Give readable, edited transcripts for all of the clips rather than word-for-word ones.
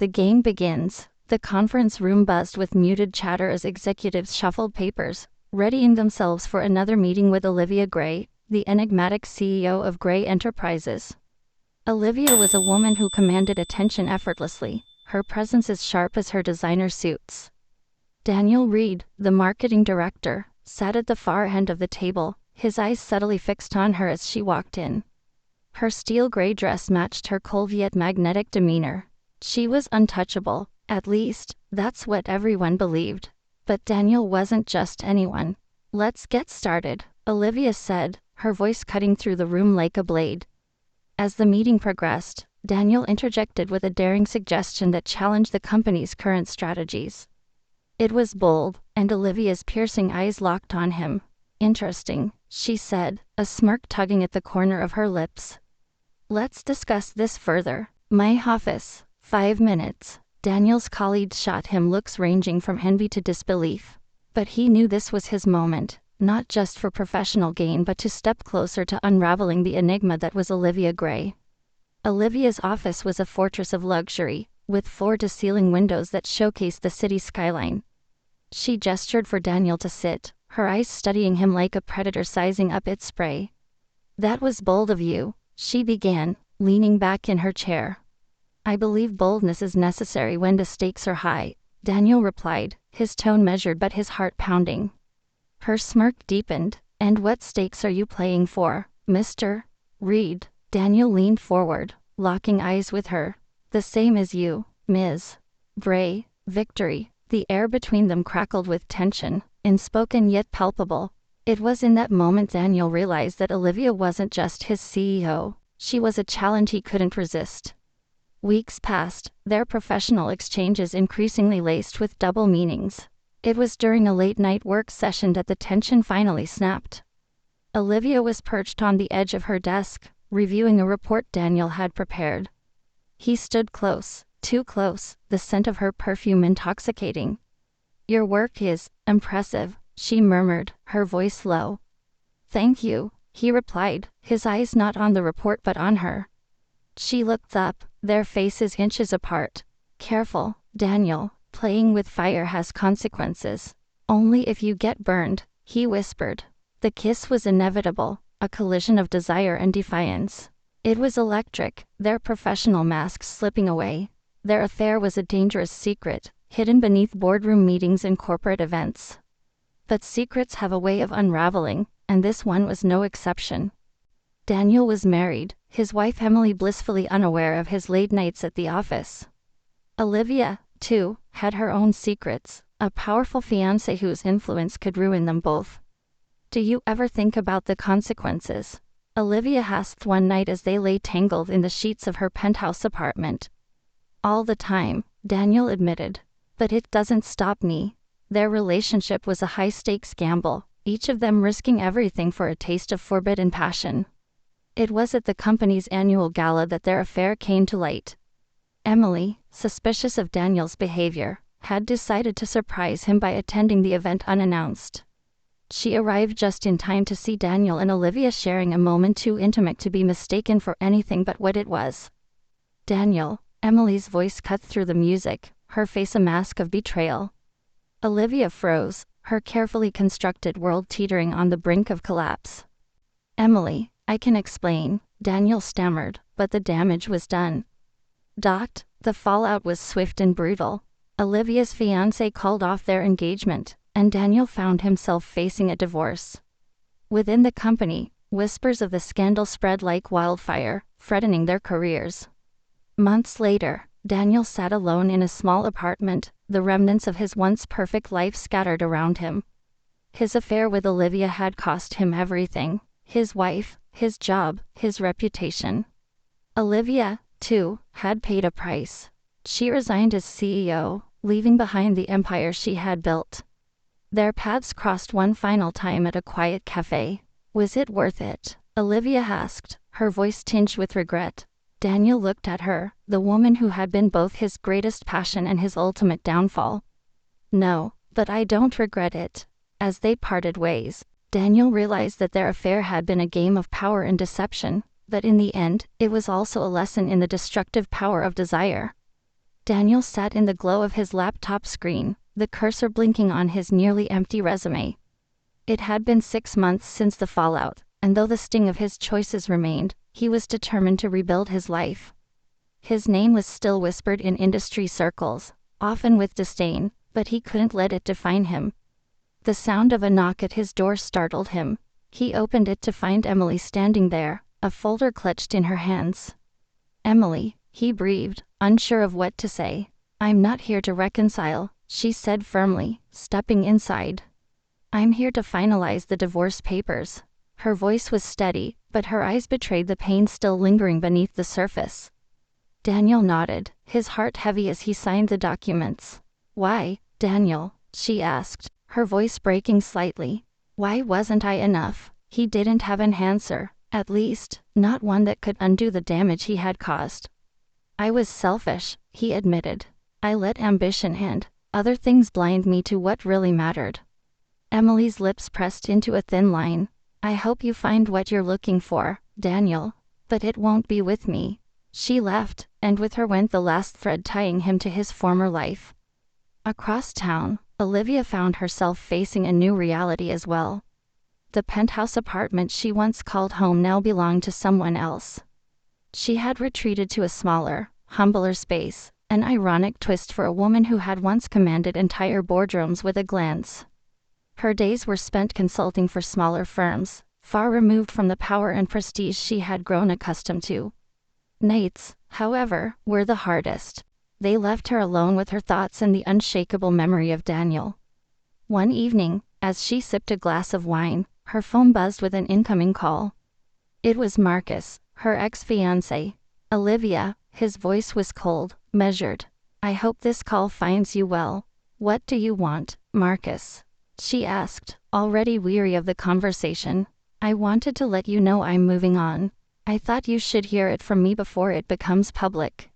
The game begins. The conference room buzzed with muted chatter as executives shuffled papers, readying themselves for another meeting with Olivia Gray, the enigmatic CEO of Gray Enterprises. Olivia was a woman who commanded attention effortlessly, her presence as sharp as her designer suits. Daniel Reed, the marketing director, sat at the far end of the table, his eyes subtly fixed on her as she walked in. Her steel gray dress matched her cold yet magnetic demeanor. She was untouchable, at least, that's what everyone believed. But Daniel wasn't just anyone. "Let's get started," Olivia said, her voice cutting through the room like a blade. As the meeting progressed, Daniel interjected with a daring suggestion that challenged the company's current strategies. It was bold, and Olivia's piercing eyes locked on him. "Interesting," she said, a smirk tugging at the corner of her lips. "Let's discuss this further." "My office, 5 minutes." Daniel's colleagues shot him looks ranging from envy to disbelief. But he knew this was his moment, not just for professional gain but to step closer to unraveling the enigma that was Olivia Gray. Olivia's office was a fortress of luxury, with floor-to-ceiling windows that showcased the city skyline. She gestured for Daniel to sit, her eyes studying him like a predator sizing up its prey. "That was bold of you," she began, leaning back in her chair. "I believe boldness is necessary when the stakes are high," Daniel replied, his tone measured but his heart pounding. Her smirk deepened. "And what stakes are you playing for, Mr. Reed?" Daniel leaned forward, locking eyes with her. "The same as you, Ms. Gray, victory." The air between them crackled with tension, unspoken yet palpable. It was in that moment Daniel realized that Olivia wasn't just his CEO, she was a challenge he couldn't resist. Weeks passed, their professional exchanges increasingly laced with double meanings. It was during a late-night work session that the tension finally snapped. Olivia was perched on the edge of her desk, reviewing a report Daniel had prepared. He stood close, too close, the scent of her perfume intoxicating. "Your work is impressive," she murmured, her voice low. "Thank you," he replied, his eyes not on the report but on her. She looked up, their faces inches apart. "Careful, Daniel, playing with fire has consequences. Only if you get burned," he whispered. The kiss was inevitable, a collision of desire and defiance. It was electric, their professional masks slipping away. Their affair was a dangerous secret, hidden beneath boardroom meetings and corporate events. But secrets have a way of unraveling, and this one was no exception. Daniel was married, his wife Emily blissfully unaware of his late nights at the office. Olivia, too, had her own secrets, a powerful fiancé whose influence could ruin them both. "Do you ever think about the consequences?" Olivia asked one night as they lay tangled in the sheets of her penthouse apartment. "All the time," Daniel admitted. "But it doesn't stop me." Their relationship was a high-stakes gamble, each of them risking everything for a taste of forbidden passion. It was at the company's annual gala that their affair came to light. Emily, suspicious of Daniel's behavior, had decided to surprise him by attending the event unannounced. She arrived just in time to see Daniel and Olivia sharing a moment too intimate to be mistaken for anything but what it was. "Daniel," Emily's voice cut through the music, her face a mask of betrayal. Olivia froze, her carefully constructed world teetering on the brink of collapse. "Emily, I can explain," Daniel stammered, but the damage was done. The fallout was swift and brutal. Olivia's fiancé called off their engagement, and Daniel found himself facing a divorce. Within the company, whispers of the scandal spread like wildfire, threatening their careers. Months later, Daniel sat alone in a small apartment, the remnants of his once perfect life scattered around him. His affair with Olivia had cost him everything: his wife, his job, his reputation. Olivia, too, had paid a price. She resigned as CEO, leaving behind the empire she had built. Their paths crossed one final time at a quiet cafe. "Was it worth it?" Olivia asked, her voice tinged with regret. Daniel looked at her, the woman who had been both his greatest passion and his ultimate downfall. "No, but I don't regret it." As they parted ways, Daniel realized that their affair had been a game of power and deception, but in the end, it was also a lesson in the destructive power of desire. Daniel sat in the glow of his laptop screen, the cursor blinking on his nearly empty resume. It had been 6 months since the fallout, and though the sting of his choices remained, he was determined to rebuild his life. His name was still whispered in industry circles, often with disdain, but he couldn't let it define him. The sound of a knock at his door startled him. He opened it to find Emily standing there, a folder clutched in her hands. "Emily," he breathed, unsure of what to say. "I'm not here to reconcile," she said firmly, stepping inside. "I'm here to finalize the divorce papers." Her voice was steady, but her eyes betrayed the pain still lingering beneath the surface. Daniel nodded, his heart heavy as he signed the documents. "Why, Daniel?" she asked, her voice breaking slightly. "Why wasn't I enough?" He didn't have an answer, at least, not one that could undo the damage he had caused. "I was selfish," he admitted. "I let ambition and other things blind me to what really mattered." Emily's lips pressed into a thin line. "I hope you find what you're looking for, Daniel. But it won't be with me." She left, and with her went the last thread tying him to his former life. Across town, Olivia found herself facing a new reality as well. The penthouse apartment she once called home now belonged to someone else. She had retreated to a smaller, humbler space, an ironic twist for a woman who had once commanded entire boardrooms with a glance. Her days were spent consulting for smaller firms, far removed from the power and prestige she had grown accustomed to. Nights, however, were the hardest. They left her alone with her thoughts and the unshakable memory of Daniel. One evening, as she sipped a glass of wine, her phone buzzed with an incoming call. It was Marcus, her ex-fiancé. "Olivia," his voice was cold, measured. "I hope this call finds you well." "What do you want, Marcus?" she asked, already weary of the conversation. "I wanted to let you know I'm moving on. I thought you should hear it from me before it becomes public."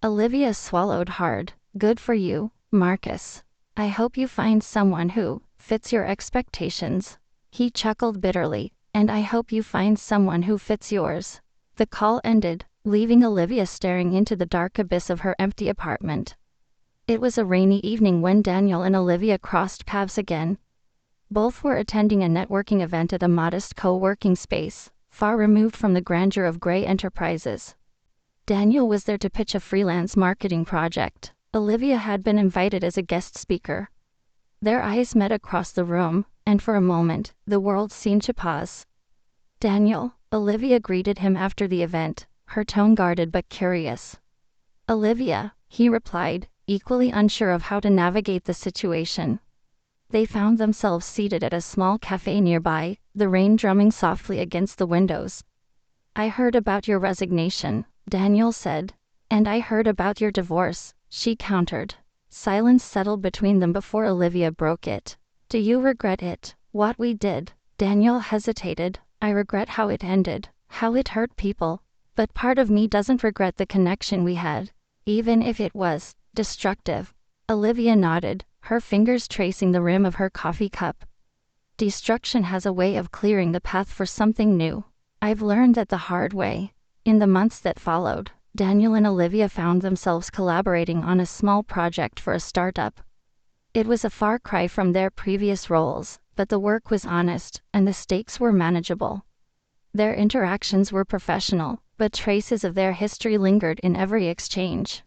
Olivia swallowed hard. "Good for you, Marcus. I hope you find someone who fits your expectations." He chuckled bitterly. "And I hope you find someone who fits yours." The call ended, leaving Olivia staring into the dark abyss of her empty apartment. It was a rainy evening when Daniel and Olivia crossed paths again. Both were attending a networking event at a modest co-working space, far removed from the grandeur of Gray Enterprises. Daniel was there to pitch a freelance marketing project. Olivia had been invited as a guest speaker. Their eyes met across the room, and for a moment, the world seemed to pause. "Daniel," Olivia greeted him after the event, her tone guarded but curious. "Olivia," he replied, equally unsure of how to navigate the situation. They found themselves seated at a small cafe nearby, the rain drumming softly against the windows. "I heard about your resignation," Daniel said. "And I heard about your divorce," she countered. Silence settled between them before Olivia broke it. "Do you regret it, what we did?" Daniel hesitated. "I regret how it ended, how it hurt people. But part of me doesn't regret the connection we had, even if it was destructive." Olivia nodded, her fingers tracing the rim of her coffee cup. "Destruction has a way of clearing the path for something new. I've learned that the hard way." In the months that followed, Daniel and Olivia found themselves collaborating on a small project for a startup. It was a far cry from their previous roles, but the work was honest, and the stakes were manageable. Their interactions were professional, but traces of their history lingered in every exchange.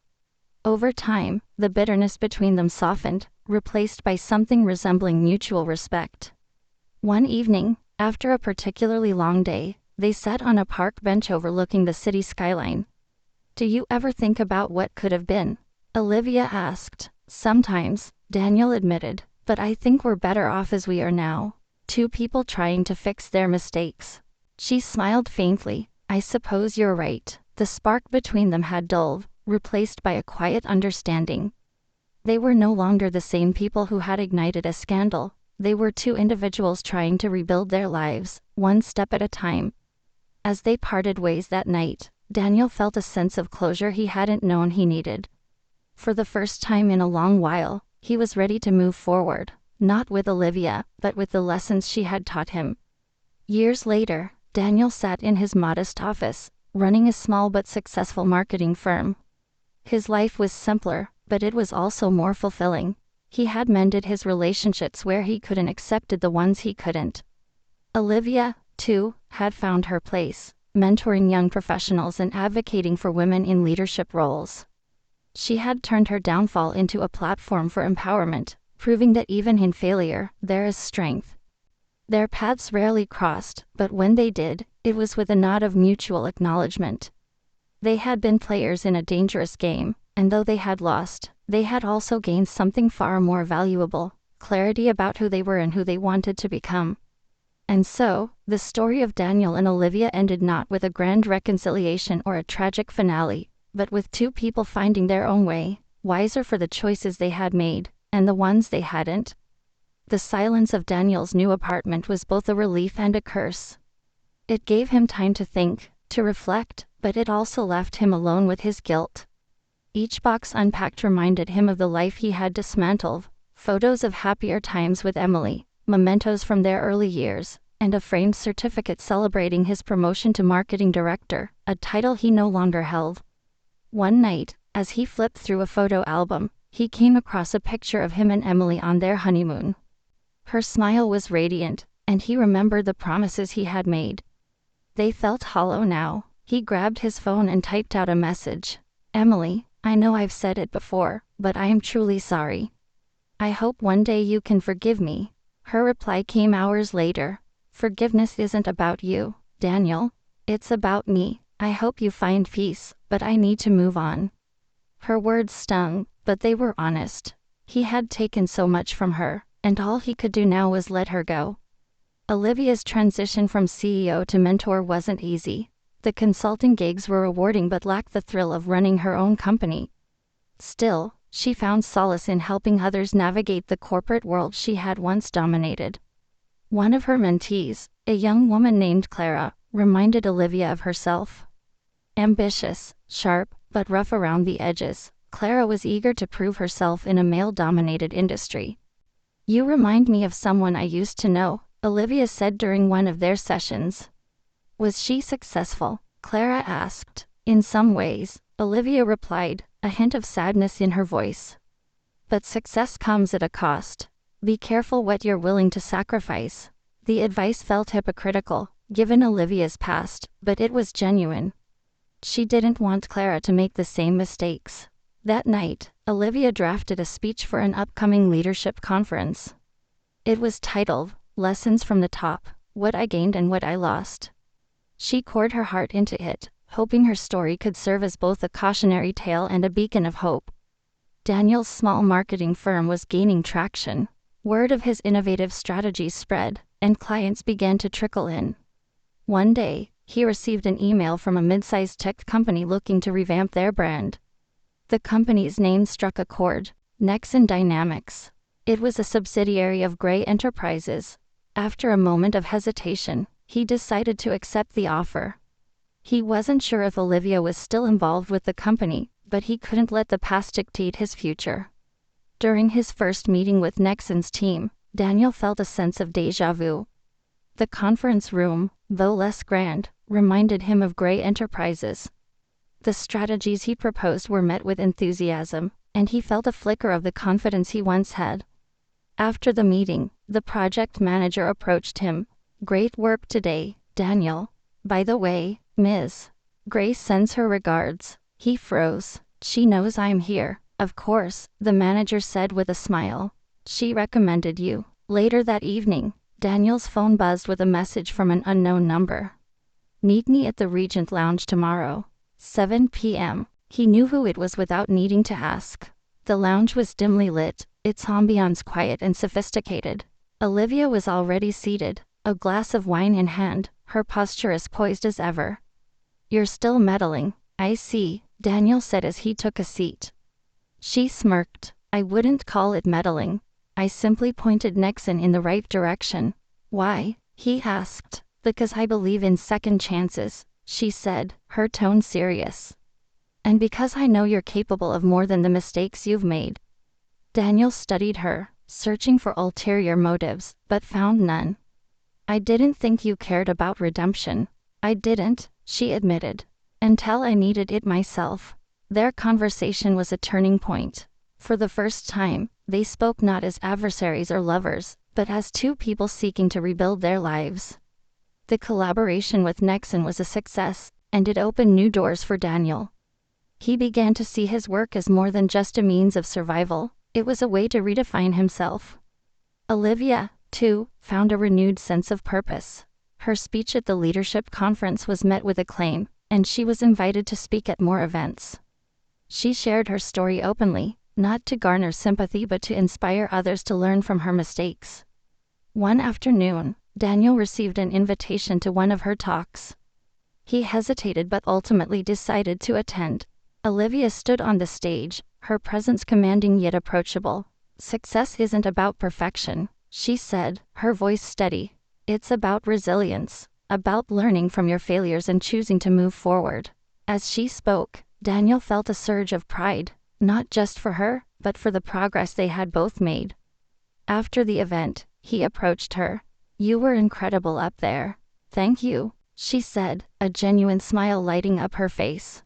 Over time, the bitterness between them softened, replaced by something resembling mutual respect. One evening, after a particularly long day, they sat on a park bench overlooking the city skyline. "Do you ever think about what could have been?" Olivia asked. "Sometimes," Daniel admitted, "but I think we're better off as we are now. Two people trying to fix their mistakes." She smiled faintly. "I suppose you're right." The spark between them had dulled, replaced by a quiet understanding. They were no longer the same people who had ignited a scandal. They were two individuals trying to rebuild their lives, one step at a time. As they parted ways that night, Daniel felt a sense of closure he hadn't known he needed. For the first time in a long while, he was ready to move forward, not with Olivia, but with the lessons she had taught him. Years later, Daniel sat in his modest office, running a small but successful marketing firm. His life was simpler, but it was also more fulfilling. He had mended his relationships where he could and accepted the ones he couldn't. Olivia, too, had found her place, mentoring young professionals and advocating for women in leadership roles. She had turned her downfall into a platform for empowerment, proving that even in failure, there is strength. Their paths rarely crossed, but when they did, it was with a nod of mutual acknowledgement. They had been players in a dangerous game, and though they had lost, they had also gained something far more valuable: clarity about who they were and who they wanted to become. And so, the story of Daniel and Olivia ended not with a grand reconciliation or a tragic finale, but with two people finding their own way, wiser for the choices they had made, and the ones they hadn't. The silence of Daniel's new apartment was both a relief and a curse. It gave him time to think, to reflect, but it also left him alone with his guilt. Each box unpacked reminded him of the life he had dismantled: photos of happier times with Emily, mementos from their early years, and a framed certificate celebrating his promotion to marketing director, a title he no longer held. One night, as he flipped through a photo album, he came across a picture of him and Emily on their honeymoon. Her smile was radiant, and he remembered the promises he had made. They felt hollow now. He grabbed his phone and typed out a message. "Emily, I know I've said it before, but I am truly sorry. I hope one day you can forgive me." Her reply came hours later. "Forgiveness isn't about you, Daniel. It's about me. I hope you find peace, but I need to move on." Her words stung, but they were honest. He had taken so much from her, and all he could do now was let her go. Olivia's transition from CEO to mentor wasn't easy. The consulting gigs were rewarding but lacked the thrill of running her own company. Still, she found solace in helping others navigate the corporate world she had once dominated. One of her mentees, a young woman named Clara, reminded Olivia of herself. Ambitious, sharp, but rough around the edges, Clara was eager to prove herself in a male-dominated industry. "You remind me of someone I used to know," Olivia said during one of their sessions. "Was she successful?" Clara asked. "In some ways," Olivia replied, a hint of sadness in her voice. "But success comes at a cost. Be careful what you're willing to sacrifice." The advice felt hypocritical, given Olivia's past, but it was genuine. She didn't want Clara to make the same mistakes. That night, Olivia drafted a speech for an upcoming leadership conference. It was titled, "Lessons from the Top: What I Gained and What I Lost." She poured her heart into it, hoping her story could serve as both a cautionary tale and a beacon of hope. Daniel's small marketing firm was gaining traction. Word of his innovative strategies spread, and clients began to trickle in. One day, he received an email from a mid-sized tech company looking to revamp their brand. The company's name struck a chord: Nexon Dynamics. It was a subsidiary of Gray Enterprises. After a moment of hesitation, he decided to accept the offer. He wasn't sure if Olivia was still involved with the company, but he couldn't let the past dictate his future. During his first meeting with Nexon's team, Daniel felt a sense of déjà vu. The conference room, though less grand, reminded him of Gray Enterprises. The strategies he proposed were met with enthusiasm, and he felt a flicker of the confidence he once had. After the meeting, the project manager approached him. "Great work today, Daniel. By the way, Ms. Gray sends her regards." He froze. "She knows I'm here, of course," the manager said with a smile. "She recommended you." Later that evening, Daniel's phone buzzed with a message from an unknown number. "Meet me at the Regent Lounge tomorrow, 7 p.m. He knew who it was without needing to ask. The lounge was dimly lit, its ambiance quiet and sophisticated. Olivia was already seated, a glass of wine in hand, her posture as poised as ever. "You're still meddling, I see," Daniel said as he took a seat. She smirked. "I wouldn't call it meddling. I simply pointed Nexon in the right direction." "Why?" he asked. "Because I believe in second chances," she said, her tone serious. "And because I know you're capable of more than the mistakes you've made." Daniel studied her, searching for ulterior motives, but found none. "I didn't think you cared about redemption." "I didn't," she admitted, "until I needed it myself." Their conversation was a turning point. For the first time, they spoke not as adversaries or lovers, but as two people seeking to rebuild their lives. The collaboration with Nexon was a success, and it opened new doors for Daniel. He began to see his work as more than just a means of survival, it was a way to redefine himself. Olivia, too, found a renewed sense of purpose. Her speech at the leadership conference was met with acclaim, and she was invited to speak at more events. She shared her story openly, not to garner sympathy but to inspire others to learn from her mistakes. One afternoon, Daniel received an invitation to one of her talks. He hesitated but ultimately decided to attend. Olivia stood on the stage, her presence commanding yet approachable. "Success isn't about perfection," she said, her voice steady. "It's about resilience, about learning from your failures and choosing to move forward." As she spoke, Daniel felt a surge of pride, not just for her, but for the progress they had both made. After the event, he approached her. "You were incredible up there." "Thank you," she said, a genuine smile lighting up her face.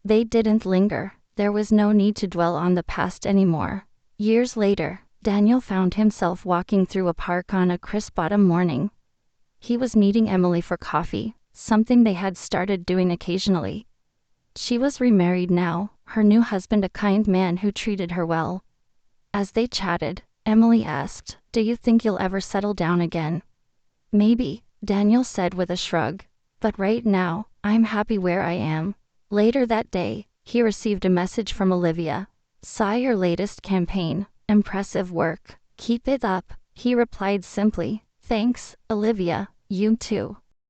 They didn't linger. There was no need to dwell on the past anymore. Years later, Daniel found himself walking through a park on a crisp autumn morning. He was meeting Emily for coffee, something they had started doing occasionally. She was remarried now, her new husband a kind man who treated her well. As they chatted, Emily asked, "Do you think you'll ever settle down again?" "Maybe," Daniel said with a shrug. "But right now, I'm happy where I am." Later that day, he received a message from Olivia. "Saw your latest campaign. Impressive work. Keep it up." He replied simply, "Thanks, Olivia, you too."